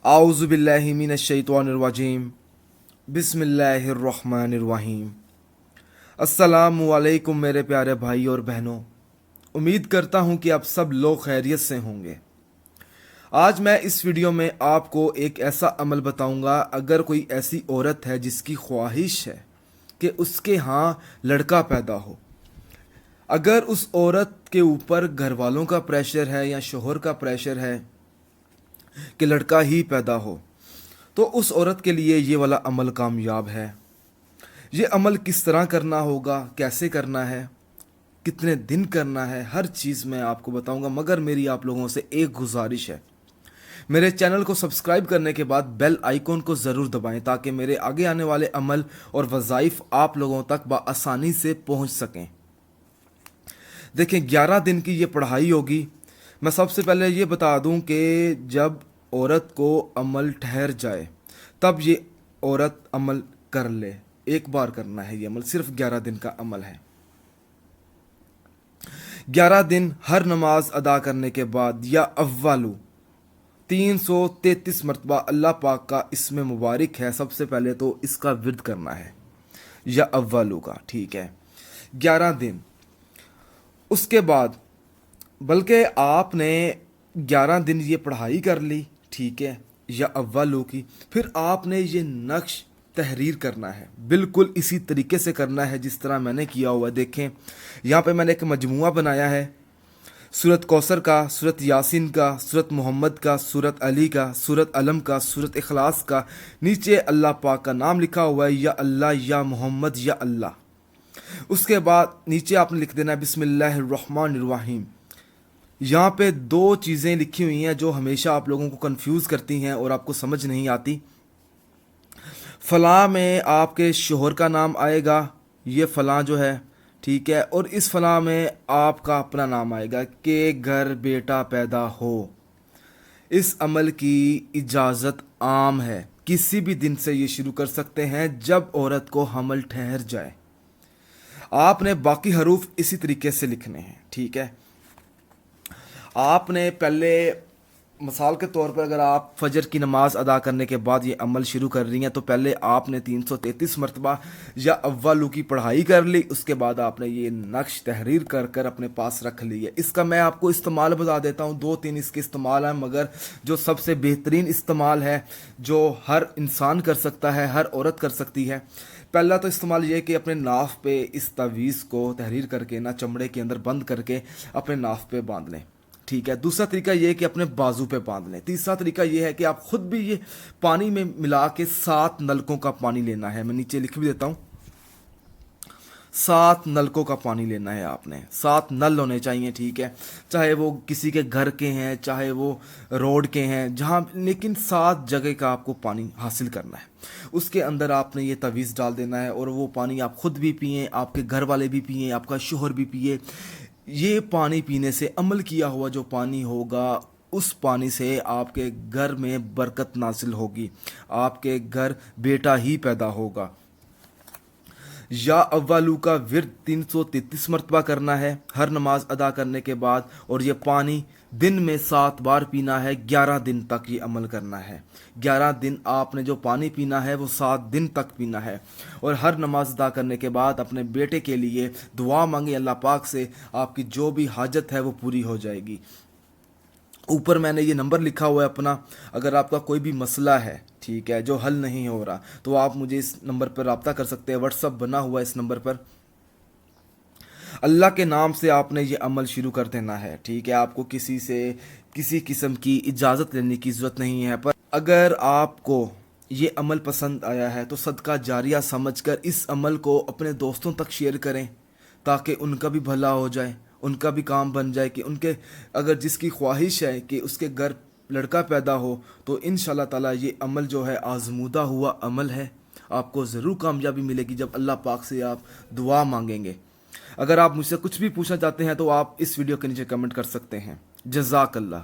आऊज़ु बिल्लाहि मिनश शैतानिर रजीम बिस्मिल्लाहिर रहमानिर रहीम। अस्सलामु अलैकुम मेरे प्यारे भाई और बहनों, उम्मीद करता हूँ कि आप सब लोग खैरियत से होंगे। आज मैं इस वीडियो में आपको एक ऐसा अमल बताऊंगा, अगर कोई ऐसी औरत है जिसकी ख्वाहिश है कि उसके यहाँ लड़का पैदा हो, अगर उस औरत के ऊपर घर वालों का प्रेशर है या शोहर का प्रेशर है कि लड़का ही पैदा हो, तो उस औरत के लिए ये वाला अमल कामयाब है। ये अमल किस तरह करना होगा, कैसे करना है, कितने दिन करना है, हर चीज़ मैं आपको बताऊंगा। मगर मेरी आप लोगों से एक गुजारिश है, मेरे चैनल को सब्सक्राइब करने के बाद बेल आइकॉन को ज़रूर दबाएं ताकि मेरे आगे आने वाले अमल और वज़ाइफ आप लोगों तक बआसानी से पहुंच सकें। देखें, 11 दिन की ये पढ़ाई होगी। मैं सबसे पहले ये बता दूं कि जब औरत को अमल ठहर जाए तब ये औरत अमल कर ले। एक बार करना है ये अमल, सिर्फ 11 दिन का अमल है। 11 दिन हर नमाज अदा करने के बाद या अव्वलू 333 मरतबा अल्लाह पाक का इसमें मुबारक है, सबसे पहले तो इसका विर्द करना है या अव्वलू का, ठीक है, 11 दिन। उसके बाद बल्कि आपने 11 दिन ये पढ़ाई कर ली, ठीक है, या अव्वलों की, फिर आपने ये नक्श तहरीर करना है, बिल्कुल इसी तरीके से करना है जिस तरह मैंने किया हुआ है। देखें, यहाँ पे मैंने एक मजमुआ बनाया है, सूरत कौसर का, सूरत यासीन का, सूरत मोहम्मद का, सूरत अली का, सूरत अलम का, सूरत इखलास का। नीचे अल्लाह पाक का नाम लिखा हुआ है, या अल्लाह या मोहम्मद या अल्लाह। उसके बाद नीचे आपने लिख देना है बिस्मिल्लाहिर रहमानिर रहीम। यहाँ पे दो चीज़ें लिखी हुई हैं जो हमेशा आप लोगों को कंफ्यूज करती हैं और आपको समझ नहीं आती। फ़लाँ में आपके शोहर का नाम आएगा, ये फ़लाँ जो है, ठीक है, और इस फ़लाँ में आपका अपना नाम आएगा कि घर बेटा पैदा हो। इस अमल की इजाज़त आम है, किसी भी दिन से ये शुरू कर सकते हैं जब औरत को हमल ठहर जाए। आपने बाकी हरूफ इसी तरीके से लिखने हैं, ठीक है। आपने पहले मिसाल के तौर पर अगर आप फजर की नमाज अदा करने के बाद ये अमल शुरू कर रही हैं तो पहले आपने 333 मरतबा या अव्वलू की पढ़ाई कर ली। उसके बाद आपने ये नक्श तहरीर कर कर अपने पास रख ली है। इसका मैं आपको इस्तेमाल बता देता हूँ, 2-3 इसके इस्तेमाल हैं, मगर जो सबसे बेहतरीन इस्तेमाल है, जो हर इंसान कर सकता है, हर औरत कर सकती है। पहला तो इस्तेमाल ये है कि अपने नाफ पे इस तवीज़ को तहरीर करके ना चमड़े के अंदर बंद करके अपने नाफ पे बांध लें, ठीक है। दूसरा तरीका ये है कि अपने बाजू पे बांध लें। तीसरा तरीका ये है कि आप खुद भी ये पानी में मिला के 7 नलकों का पानी लेना है। मैं नीचे लिख भी देता हूँ, 7 नलकों का पानी लेना है आपने। 7 नल होने चाहिए, ठीक है, चाहे वो किसी के घर के हैं, चाहे वो रोड के हैं, जहाँ, लेकिन 7 जगह का आपको पानी हासिल करना है। उसके अंदर आपने ये तवीज़ डाल देना है और वो पानी आप खुद भी पिएं, आपके घर वाले भी पिएं, आपका शोहर भी पिए। ये पानी पीने से अमल किया हुआ जो पानी होगा, उस पानी से आपके घर में बरकत नासिल होगी, आपके घर बेटा ही पैदा होगा। या अव्वलू का विर्द 333 मरतबा करना है हर नमाज अदा करने के बाद, और ये पानी दिन में 7 बार पीना है। 11 दिन तक ये अमल करना है। 11 दिन आपने जो पानी पीना है वो 7 दिन तक पीना है। और हर नमाज अदा करने के बाद अपने बेटे के लिए दुआ मांगे अल्लाह पाक से, आपकी जो भी हाजत है वो पूरी हो जाएगी। ऊपर मैंने ये नंबर लिखा हुआ है अपना, अगर आपका कोई भी मसला है, ठीक है, जो हल नहीं हो रहा, तो आप मुझे इस नंबर पर रब्ता कर सकते हैं। व्हाट्सअप बना हुआ है इस नंबर पर। अल्लाह के नाम से आपने ये अमल शुरू कर देना है, ठीक है। आपको किसी से किसी किस्म की इजाज़त लेने की ज़रूरत नहीं है। पर अगर आपको ये अमल पसंद आया है तो सदका जारिया समझकर इस अमल को अपने दोस्तों तक शेयर करें ताकि उनका भी भला हो जाए, उनका भी काम बन जाए कि उनके अगर जिसकी ख्वाहिश है कि उसके घर लड़का पैदा हो, तो इंशाल्लाह ताला ये अमल जो है आजमूदा हुआ अमल है, आपको ज़रूर कामयाबी मिलेगी जब अल्लाह पाक से आप दुआ मांगेंगे। अगर आप मुझसे कुछ भी पूछना चाहते हैं तो आप इस वीडियो के नीचे कमेंट कर सकते हैं। जज़ाकल्लाह।